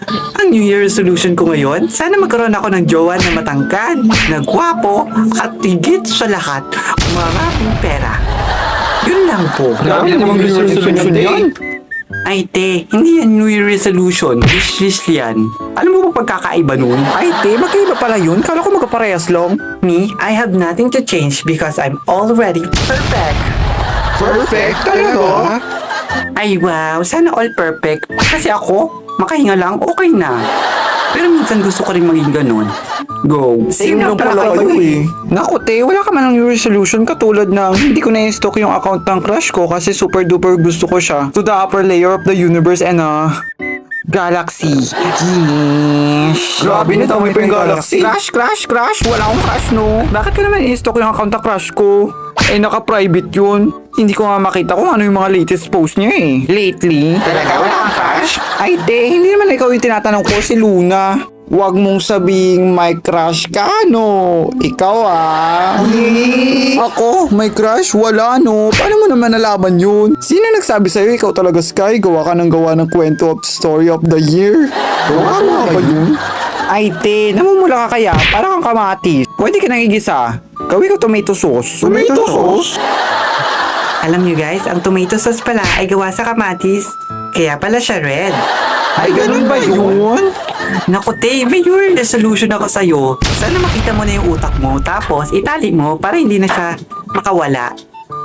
Ang New Year resolution ko ngayon, sana magkaroon ako ng jowa na matangkad, na gwapo, at higit sa lahat, maraming pera. Yun lang po. Grabe namang resolution yan. Ay te, hindi yan New Year resolution. Wishlist yan. Alam mo ba pagkakaiba nun? Ay, te, magkaiba pala yun. Kala ko magkaparehas lang. Me, I have nothing to change because I'm already perfect. Perfect talaga? Ay wow, sana all perfect. Kasi ako, makahinga lang, okay na. Pero minsan gusto ko rin maging ganun. Go. Same lang pala kayo eh. Naku, te, wala ka man ng new resolution katulad ng hindi ko na-stalk yung account ng crush ko kasi super duper gusto ko siya to the upper layer of the universe and Galaxy. Yes. Grabe na tama pa yung Galaxy. Crush. Wala akong crush, no? Bakit ko naman i-stalk yung account ng crush ko? Eh, naka-private yun. Hindi ko nga makita kung ano yung mga latest post niya eh. Lately? Talaga? Wala kang crush? Ay, te, hindi naman ikaw yung tinatanong ko, si Luna. Huwag mong sabing may crush ka, no? Ikaw Ako? May crush? Wala, no? Paano mo naman nalaman yun? Sino nagsabi sa'yo ikaw talaga, Sky? Gawa ka ng kwento of story of the year? Gawa mo ba yun? Ay, te, namumula ka kaya? Parang kang kamatis. Pwede ka nang igisa. Gawin ko tomato sauce. Tomato sauce? Alam nyo guys, ang tomato sauce pala ay gawa sa kamatis. Kaya pala siya red. Ay, ganun ba yun? Naku te, may New Year resolution ako sa'yo. Sana makita mo na yung utak mo, tapos itali mo para hindi na siya makawala.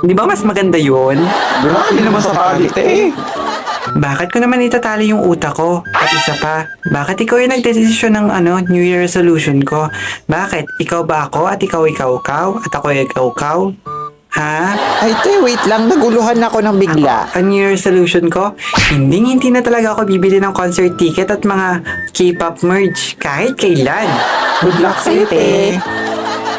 Di ba mas maganda yun? Grabe naman sa tali, te. Bakit ko naman itatali yung utak ko? At isa pa, bakit ikaw yung nagdesisyon ng New Year resolution ko? Bakit? Ikaw ba ako at ikaw at ako ikaw? Ha? Ay, te, wait lang. Naguluhan ako ng bigla. Ang New Year resolution ko? Hindi na talaga ako bibili ng concert ticket at mga K-pop merch kahit kailan. Good luck sa'yo, te.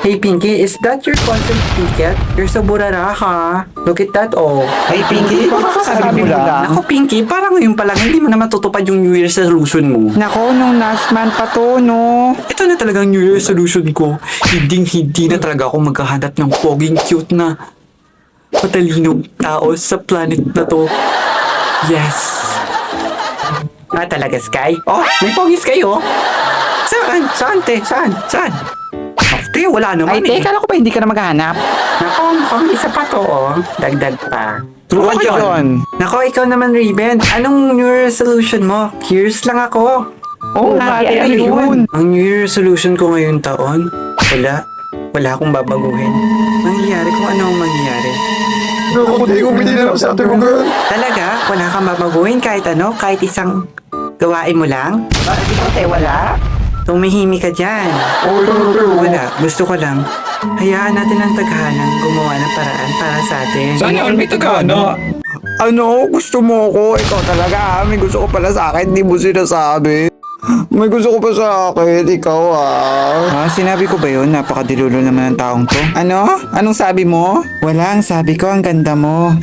Hey Pinky, is that your concert ticket? You're so burara ha. Look at that oh. Hey, Pinky, baka sabi mo lang. Ako Pinky, parang ngayon pa lang hindi mo na matutupad yung New Year resolution mo. Nako, nung last month pa to, no? Ito na talagang New Year resolution ko. Hindi na talaga ako maghahanap ng poging cute na matalinong tao sa planet na to. Yes. Talaga Sky? Oh, may pogi Sky oh. Saan te? Saan? Te, wala naman Ay, te, kala ko ba hindi ka na maghahanap? Nako, mukhang isa pa to oh. Dagdag pa. True ka dyan. Nako, ikaw naman Raven. Anong New Year resolution mo? Curious lang ako. Oh, bakit ayun? Ang New Year resolution ko ngayong taon, wala akong babaguhin. Mangyayari kung ano ang mangyayari. Naku, di ko pinilap sa atin mo, girl. Talaga, wala kang babaguhin kahit kahit isang gawain mo lang? Bakit ikaw, te, wala? Tumihimi ka dyan. Wala, gusto ko lang. Hayaan natin ang taghanang gumawa ng paraan para sa atin. Sana all may tagana. Ano? Gusto mo ko? Ikaw talaga, may gusto ko pala sa akin, di mo sinasabi. May gusto ko pa sa akin, ikaw sinabi ko ba yun? Napakadilulo naman ng taong to. Ano? Anong sabi mo? Wala, ang sabi ko, ang ganda mo.